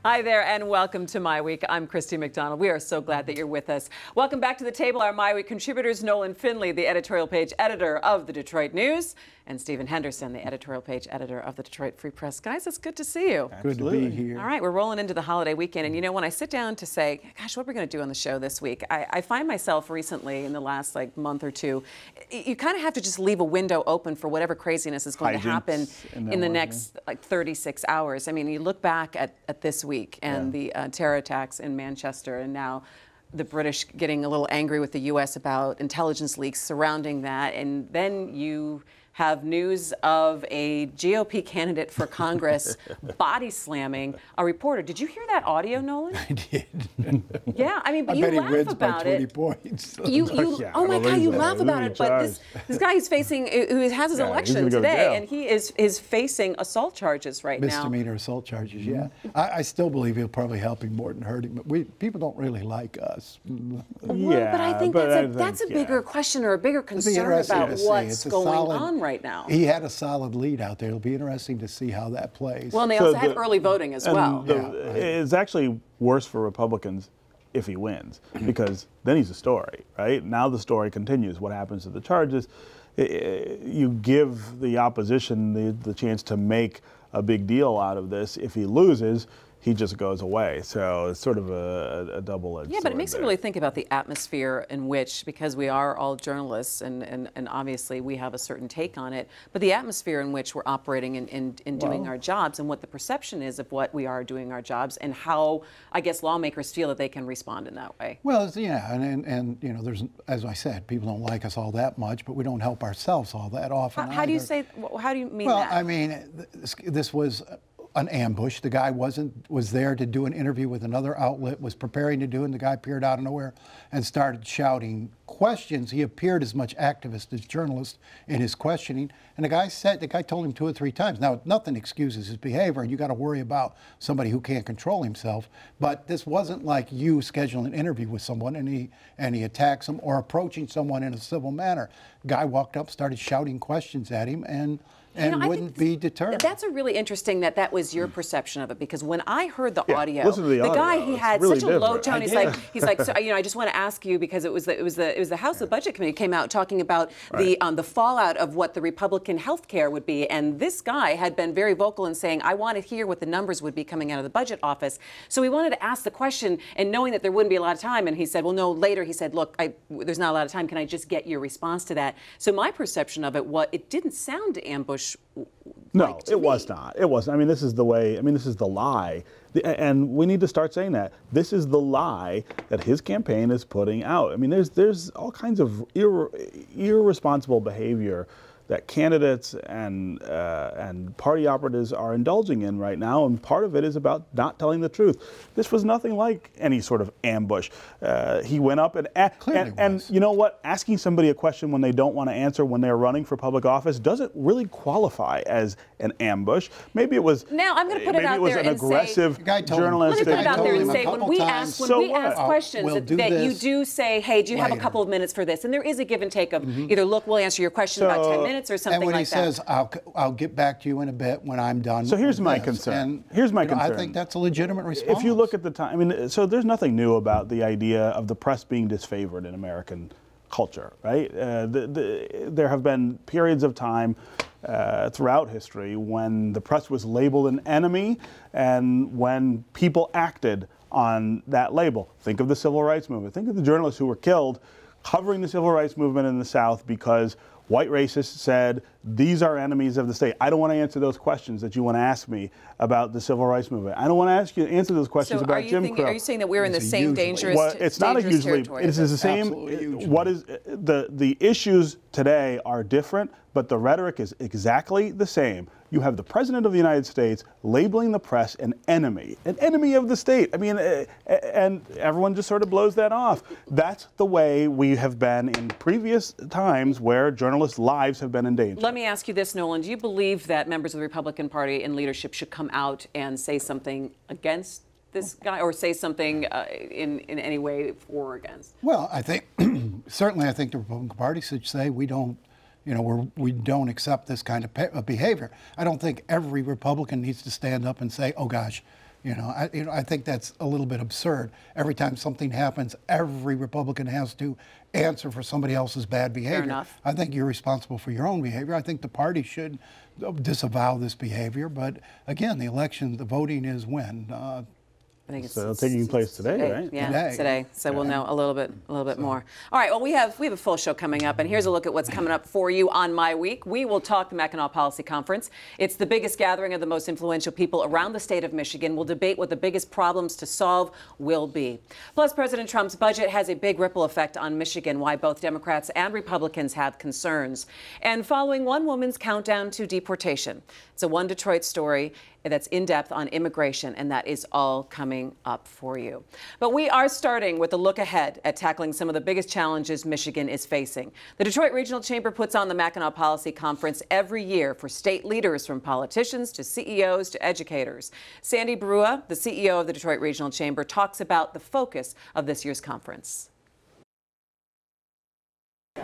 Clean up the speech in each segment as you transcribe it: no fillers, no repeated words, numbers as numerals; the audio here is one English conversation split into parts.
Hi there and welcome to MiWeek. I'm Christy McDonald. We are so glad that you're with us. Welcome back to the table, our MiWeek contributors, Nolan Finley, the editorial page editor of the Detroit News, and Stephen Henderson, the editorial page editor of the Detroit Free Press. Guys, it's good to see you. Good to be here. All right, we're rolling into the holiday weekend, and you know, when I sit down to say, gosh, what are we going to do on the show this week, I find myself recently, in the last month or two, you kind of have to just leave a window open for whatever craziness is going to happen in the next 36 hours. I mean, you look back at this week and the terror attacks in Manchester, and now the British getting a little angry with the U.S. about intelligence leaks surrounding that, and then you have news of a GOP candidate for Congress body slamming a reporter. Did you hear that audio, Nolan? I did. Yeah, I mean, but I you bet laugh he wins about by 20 it. points. Oh my God, you laugh about it. But this guy is facing, who has his election today, and he is facing assault charges right now. Misdemeanor assault charges, yeah. I still believe he'll probably help him more than hurt him. But people don't really like us. Well, but I think that's a bigger question or a bigger concern about what's going on right now. He had a solid lead out there. It'll be interesting to see how that plays. Well, and they also had early voting as well. It's actually worse for Republicans if he wins, because then he's a story, right? Now the story continues. What happens to the charges? You give the opposition the chance to make a big deal out of this. If he loses, he just goes away. So it's sort of a double-edged sword. Yeah, but it makes me really think about the atmosphere in which, because we are all journalists and obviously we have a certain take on it, but the atmosphere in which we're operating in doing our jobs, and what the perception is of what we are doing our jobs, and how, I guess, lawmakers feel that they can respond in that way. Well, yeah, and you know, there's, as I said, people don't like us all that much, but we don't help ourselves all that often. How do you say, how do you mean that? Well, I mean, this was an ambush. The guy was there to do an interview with another outlet, was preparing to do it, and the guy appeared out of nowhere and started shouting questions. He appeared as much activist as journalist in his questioning, and the guy told him 2 or 3 times. Now, nothing excuses his behavior, and you got to worry about somebody who can't control himself, but this wasn't like you scheduling an interview with someone and he attacks him, or approaching someone in a civil manner. The guy walked up, started shouting questions at him, and wouldn't be deterred. That's a really interesting that was your perception of it, because when I heard the audio, listen to the audio. Guy, he had really such a low tone. He's like, so, you know, I just want to ask you, because it was the House Budget Committee came out talking about the fallout of what the Republican health care would be, and this guy had been very vocal in saying, I want to hear what the numbers would be coming out of the budget office. So he wanted to ask the question, and knowing that there wouldn't be a lot of time, and he said, well, no, later he said, look, there's not a lot of time. Can I just get your response to that? So my perception of it didn't sound ambush. No, it was not. It wasn't. I mean, this is the way, I mean, this is the lie. And we need to start saying that. This is the lie that his campaign is putting out. I mean, there's all kinds of irresponsible behavior that candidates and party operatives are indulging in right now, and part of it is about not telling the truth. This was nothing like any sort of ambush. He went up and you know what? Asking somebody a question when they don't want to answer when they're running for public office doesn't really qualify as an ambush. Maybe it was. Now I'm going to put it out there and and aggressive say, journalistic. Let me put it out there and say, when we ask questions that you do say, hey, do you have a couple of minutes for this? And there is a give and take of either, look, we'll answer your question in about 10 minutes. Or something and when like he says, I'll get back to you in a bit when I'm done. So here's my concern. I think that's a legitimate response. If you look at the time, I mean, so there's nothing new about the idea of the press being disfavored in American culture, right? There have been periods of time throughout history when the press was labeled an enemy, and when people acted on that label. Think of the Civil Rights Movement. Think of the journalists who were killed covering the Civil Rights Movement in the South because white racists said, these are enemies of the state. I don't want to answer those questions that you want to ask me about the Civil Rights Movement. I don't want to answer those questions about Jim Crow. Are you saying that we're in the same dangerous territory? It's not a usually. It is the same. What is the issues today are different, but the rhetoric is exactly the same. You have the President of the United States labeling the press an enemy of the state. I mean, and everyone just sort of blows that off. That's the way we have been in previous times where journalists' lives have been in danger. Let me ask you this, Nolan. Do you believe that members of the Republican Party and leadership should come out and say something against this guy, or say something in any way for or against? Well, I think, certainly I think the Republican Party should say we don't accept this kind of behavior. I don't think every Republican needs to stand up and say, oh gosh, I think that's a little bit absurd. Every time something happens, every Republican has to answer for somebody else's bad behavior. Fair enough. I think you're responsible for your own behavior. I think the party should disavow this behavior. But again, the election, the voting is when. I think it's so taking place today, right? Yeah, today. So we'll know a little bit more. All right. Well, we have a full show coming up, and here's a look at what's coming up for you on MiWeek. We will talk the Mackinac Policy Conference. It's the biggest gathering of the most influential people around the state of Michigan. We'll debate what the biggest problems to solve will be. Plus, President Trump's budget has a big ripple effect on Michigan, why both Democrats and Republicans have concerns. And following one woman's countdown to deportation. It's a One Detroit story that's in depth on immigration, and that is all coming up for you. But we are starting with a look ahead at tackling some of the biggest challenges Michigan is facing. The Detroit Regional Chamber puts on the Mackinac Policy Conference every year for state leaders, from politicians to CEOs to educators. Sandy Baruah, the CEO of the Detroit Regional Chamber, talks about the focus of this year's conference.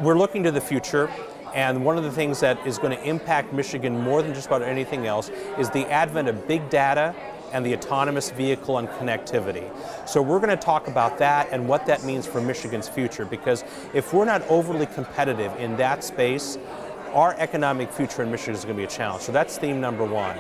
We're looking to the future. And one of the things that is going to impact Michigan more than just about anything else is the advent of big data and the autonomous vehicle and connectivity. So we're going to talk about that and what that means for Michigan's future, because if we're not overly competitive in that space, our economic future in Michigan is going to be a challenge. So that's theme number one.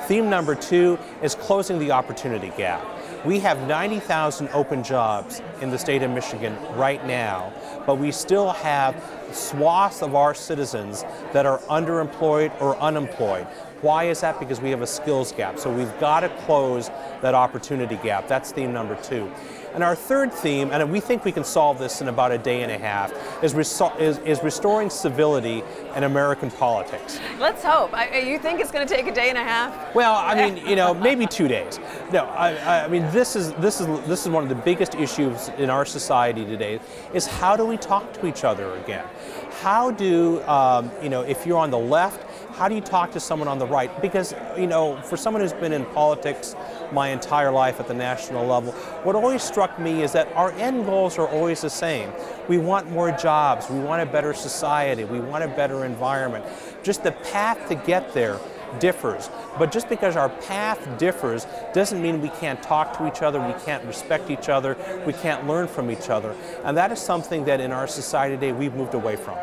Theme number two is closing the opportunity gap. We have 90,000 open jobs in the state of Michigan right now, but we still have swaths of our citizens that are underemployed or unemployed. Why is that? Because we have a skills gap. So we've got to close that opportunity gap. That's theme number two. And our third theme, and we think we can solve this in about a day and a half, is restoring civility in American politics. Let's hope. You think it's going to take a day and a half? Well, I mean, maybe 2 days. No, I mean, this is one of the biggest issues in our society today, is how do we talk to each other again? How do, if you're on the left, how do you talk to someone on the right? Because, for someone who's been in politics my entire life at the national level, what always struck me is that our end goals are always the same. We want more jobs, we want a better society, we want a better environment. Just the path to get there differs. But just because our path differs doesn't mean we can't talk to each other, we can't respect each other, we can't learn from each other. And that is something that in our society today we've moved away from.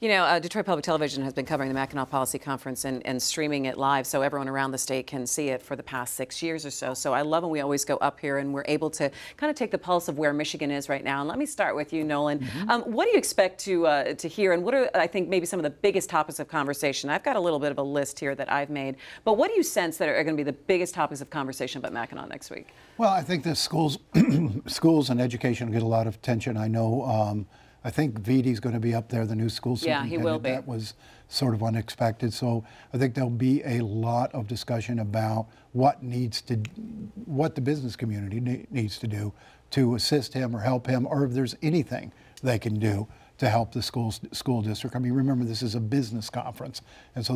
Detroit Public Television has been covering the Mackinac Policy Conference and streaming it live so everyone around the state can see it for the past 6 years or so. So I love when we always go up here and we're able to kind of take the pulse of where Michigan is right now. And let me start with you, Nolan. What do you expect to hear, and what are, I think, maybe some of the biggest topics of conversation? I've got a little bit of a list here that I've made, but what do you sense that are going to be the biggest topics of conversation about Mackinac next week? Well, I think the schools and education get a lot of attention. I know I think Vidi's going to be up there, the new school superintendent. Yeah, he will be. That was sort of unexpected. So I think there'll be a lot of discussion about what the business community needs to do to assist him or help him, or if there's anything they can do to help the school district. I mean, remember, this is a business conference, and so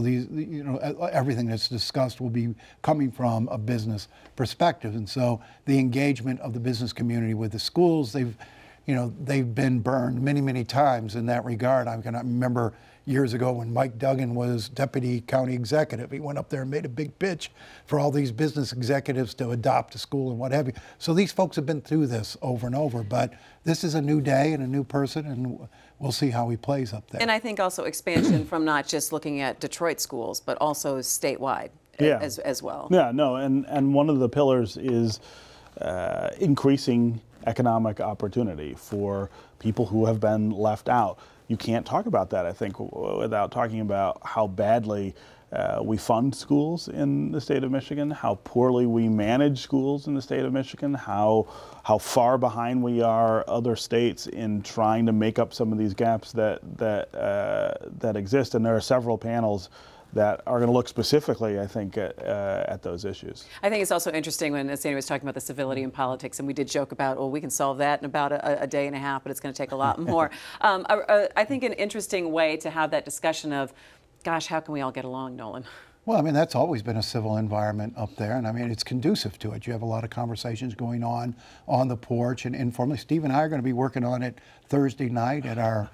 everything that's discussed will be coming from a business perspective. And so the engagement of the business community with the schools, they've been burned many, many times in that regard. I remember years ago when Mike Duggan was deputy county executive. He went up there and made a big pitch for all these business executives to adopt a school and what have you. So these folks have been through this over and over, but this is a new day and a new person, and we'll see how he plays up there. And I think also expansion from not just looking at Detroit schools, but also statewide as well. Yeah, no, and one of the pillars is increasing economic opportunity for people who have been left out. You can't talk about that, I think, without talking about how badly we fund schools in the state of Michigan, how poorly we manage schools in the state of Michigan, how far behind we are other states in trying to make up some of these gaps that exist. And there are several panels that are going to look specifically, I think, at those issues. I think it's also interesting when Sandy was talking about the civility in politics, and we did joke about, well, we can solve that in about a day and a half, but it's going to take a lot more. I think an interesting way to have that discussion of, gosh, how can we all get along, Nolan? Well, I mean, that's always been a civil environment up there, and I mean, it's conducive to it. You have a lot of conversations going on the porch and informally. Steve and I are going to be working on it Thursday night at our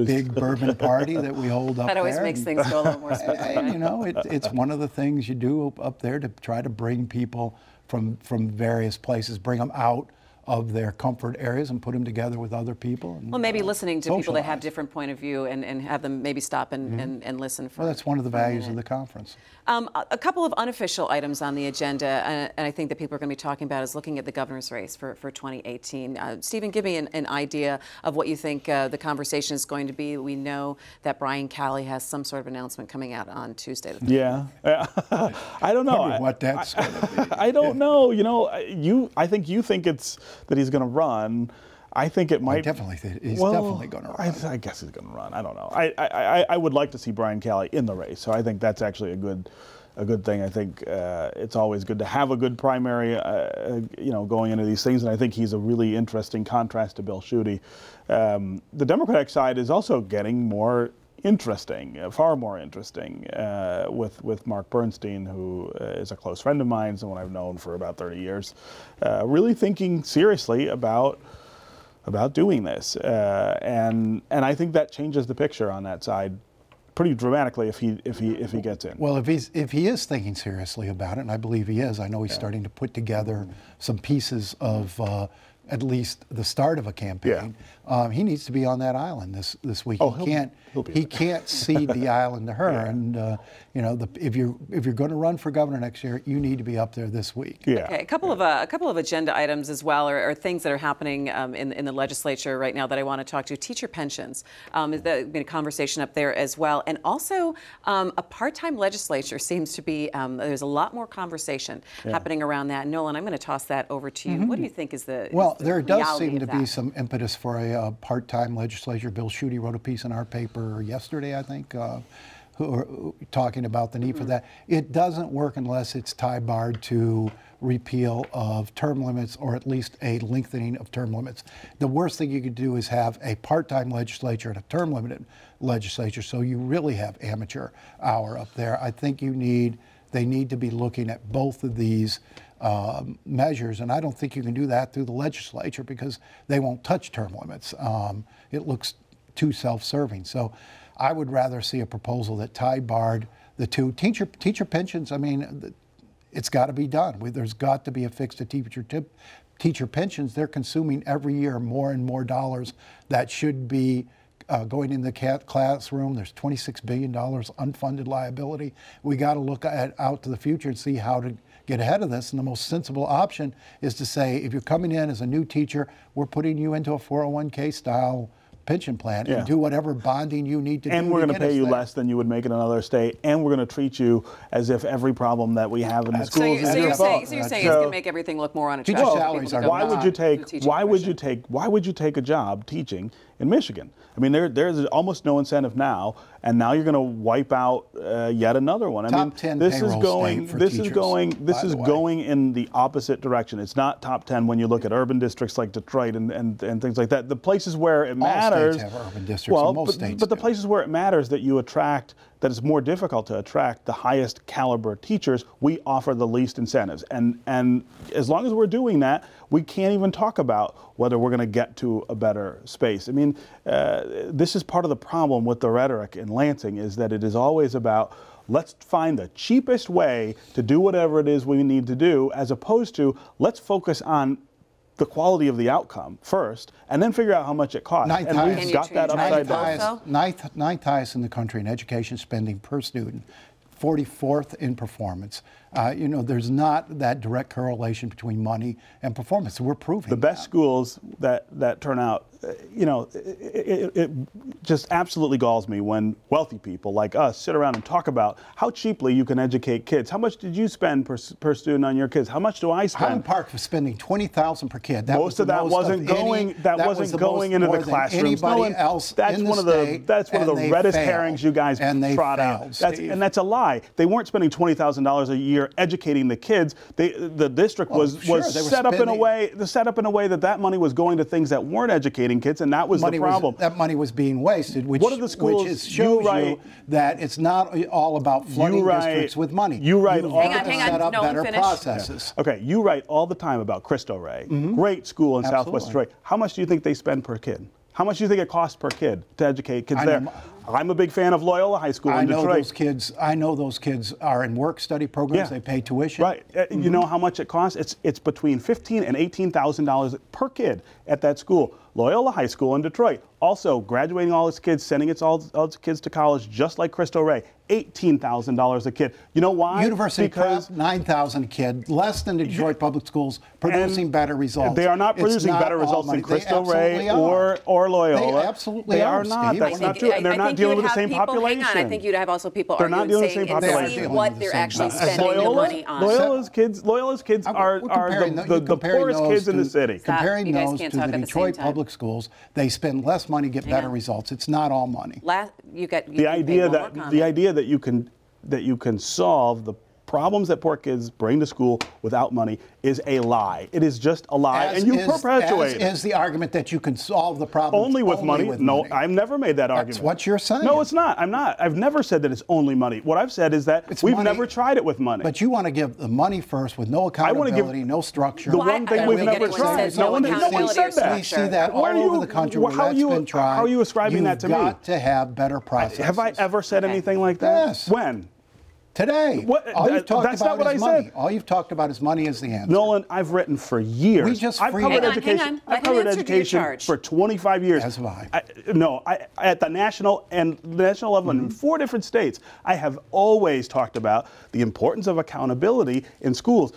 big bourbon party that we hold up there. That always makes things go a little more smoothly. You know, it's one of the things you do up there to try to bring people from various places, bring them out of their comfort areas and put them together with other people. And, well, maybe listening to socialize. people that have different point of view and have them maybe stop and listen for. Well, that's one of the values of the conference. A couple of unofficial items on the agenda, and I think that people are going to be talking about is looking at the governor's race for 2018. Stephen, give me an idea of what you think the conversation is going to be. We know that Brian Calley has some sort of announcement coming out on Tuesday. Yeah. I don't know. I wonder what that's going to be. I don't know. You know, I think you think it's that he's going to run. I think it might. I definitely think he's definitely going to run. I guess he's going to run. I don't know. I would like to see Brian Calley in the race. So I think that's actually a good thing. I think it's always good to have a good primary, you know, going into these things. And I think he's a really interesting contrast to Bill Schuette. The Democratic side is also getting more interesting, far more interesting, with Mark Bernstein, who is a close friend of mine, someone I've known for about 30 years, really thinking seriously about doing this, and I think that changes the picture on that side pretty dramatically if he gets in. Well, if he is thinking seriously about it, and I believe he is, I know he's starting to put together some pieces of at least the start of a campaign. He needs to be on that island this week. He can't cede the island to her. And you know, if you're going to run for governor next year, you need to be up there this week. Okay, a couple of agenda items as well, or things that are happening in the legislature right now that I want to talk to. Teacher pensions, there's been a conversation up there as well, and also a part-time legislature seems to be. There's a lot more conversation happening around that. Nolan, I'm going to toss that over to you. What do you think is the there does seem to be some impetus for a part-time legislature. Bill Schuette wrote a piece in our paper yesterday, I think, who are talking about the need for that. It doesn't work unless it's tie-barred to repeal of term limits, or at least a lengthening of term limits. The worst thing you could do is have a part-time legislature and a term-limited legislature, so you really have amateur hour up there. I think they need to be looking at both of these measures, and I don't think you can do that through the legislature because they won't touch term limits. It looks too self-serving. So I would rather see a proposal that tie-barred the two. Teacher pensions, I mean, it's got to be done. There's got to be a fix to teacher pensions. They're consuming every year more and more dollars that should be going in the classroom. There's $26 billion unfunded liability. We got to look out to the future and see how to get ahead of this. And the most sensible option is to say, if you're coming in as a new teacher, we're putting you into a 401k style pension plan and do whatever bonding you need to do. And we're going to pay you less than you would make in another state, and we're going to treat you as if every problem that we have in the schools is your fault. So you're saying it's going to make everything look more unattractive. Why would you take a job teaching in Michigan? I mean, there's almost no incentive now, and now you're going to wipe out yet another one. I mean, this is going in the opposite direction. It's not top 10 when you look at urban districts like Detroit and things like that. The places where it matters. All states have urban districts. Well, most states but the places where it matters that you attract, that it's more difficult to attract the highest caliber teachers, we offer the least incentives. And as long as we're doing that, we can't even talk about whether we're going to get to a better space. I mean, this is part of the problem with the rhetoric in Lansing, is that it is always about, let's find the cheapest way to do whatever it is we need to do, as opposed to, let's focus on the quality of the outcome first, and then figure out how much it costs. And we've got that upside down. Ninth highest in the country in education spending per student, 44th in performance. You know, there's not that direct correlation between money and performance. So we're proving the best schools that turn out. You know, it just absolutely galls me when wealthy people like us sit around and talk about how cheaply you can educate kids. How much did you spend per student on your kids? How much do I spend? Highland Park was spending $20,000 per kid. Most of that wasn't going into the classrooms. Anybody else in the state, that's one of the reddest herrings you guys trot out. And that's a lie. They weren't spending $20,000 a year you're educating the kids. The district was set up in a way that money was going to things that weren't educating kids, and that was the problem. That money was being wasted, which shows you that it's not all about flooding districts with money. You write all hang on, set up no, better finish. processes. Okay, you write all the time about Cristo Rey. Great school in Southwest Detroit. How much do you think they spend per kid? How much do you think it costs per kid to educate kids there? I'm a big fan of Loyola High School in Detroit. I know those kids are in work-study programs. They pay tuition. Right. You know how much it costs? It's between $15,000 and $18,000 per kid at that school. Loyola High School in Detroit, also graduating all its kids, sending all its kids to college, just like Cristo Rey, $18,000 a kid. You know why? University Prep, 9,000 kid, less than the Detroit Public Schools, producing better results. They are not producing better results than Cristo Rey or Loyola. They absolutely are not. Steve. That's not true. And they're not dealing with the same population. Hang on, I think you'd have also people they're not dealing with the same population. And see what they're actually spending the money on. Loyola's kids are the poorest kids in the city. Comparing those to the Detroit Public Schools, they spend less money, get better results. It's not all money. The idea that you can solve the problems that poor kids bring to school without money is a lie. It is just a lie, and you perpetuate it. Is the argument that you can solve the problem only with money? No, I've never made that argument. That's what you're saying. No, it's not. I'm not. I've never said that it's only money. What I've said is that we've never tried it with money. But you want to give the money first with no accountability, no structure. The one thing we've never tried. No one said that. We see that all over the country where that's been tried. How are you ascribing that to me? You've got to have better processes. Have I ever said anything like that? Yes. When? Today. That's not what I said. All you've talked about is money as the answer. Nolan, I've written for years. I've covered education. I've covered education for 25 years. As have I. At the national level in 4 different states, I have always talked about the importance of accountability in schools.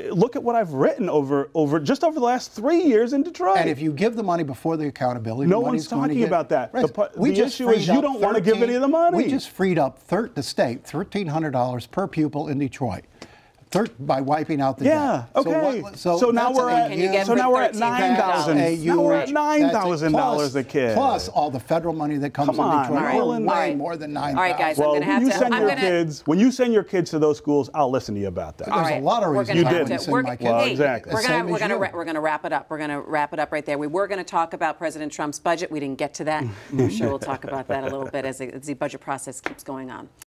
Look at what I've written over the last 3 years in Detroit. And if you give the money before the accountability, no one's talking about that. The issue is you don't want to give any of the money. We just freed up the state $1,300 per pupil in Detroit. By wiping out the debt. Okay. So now we're at $9,000. Now we're at $9,000 a kid. Plus all the federal money that comes in Detroit. Way more than $9,000. All right, guys. I'm going to have to. When you send your kids to those schools, I'll listen to you about that. There's a lot of reasons you didn't. Well, exactly. We're going to wrap it up. We're going to wrap it up right there. We were going to talk about President Trump's budget. We didn't get to that. I'm sure we'll talk about that a little bit as the budget process keeps going on.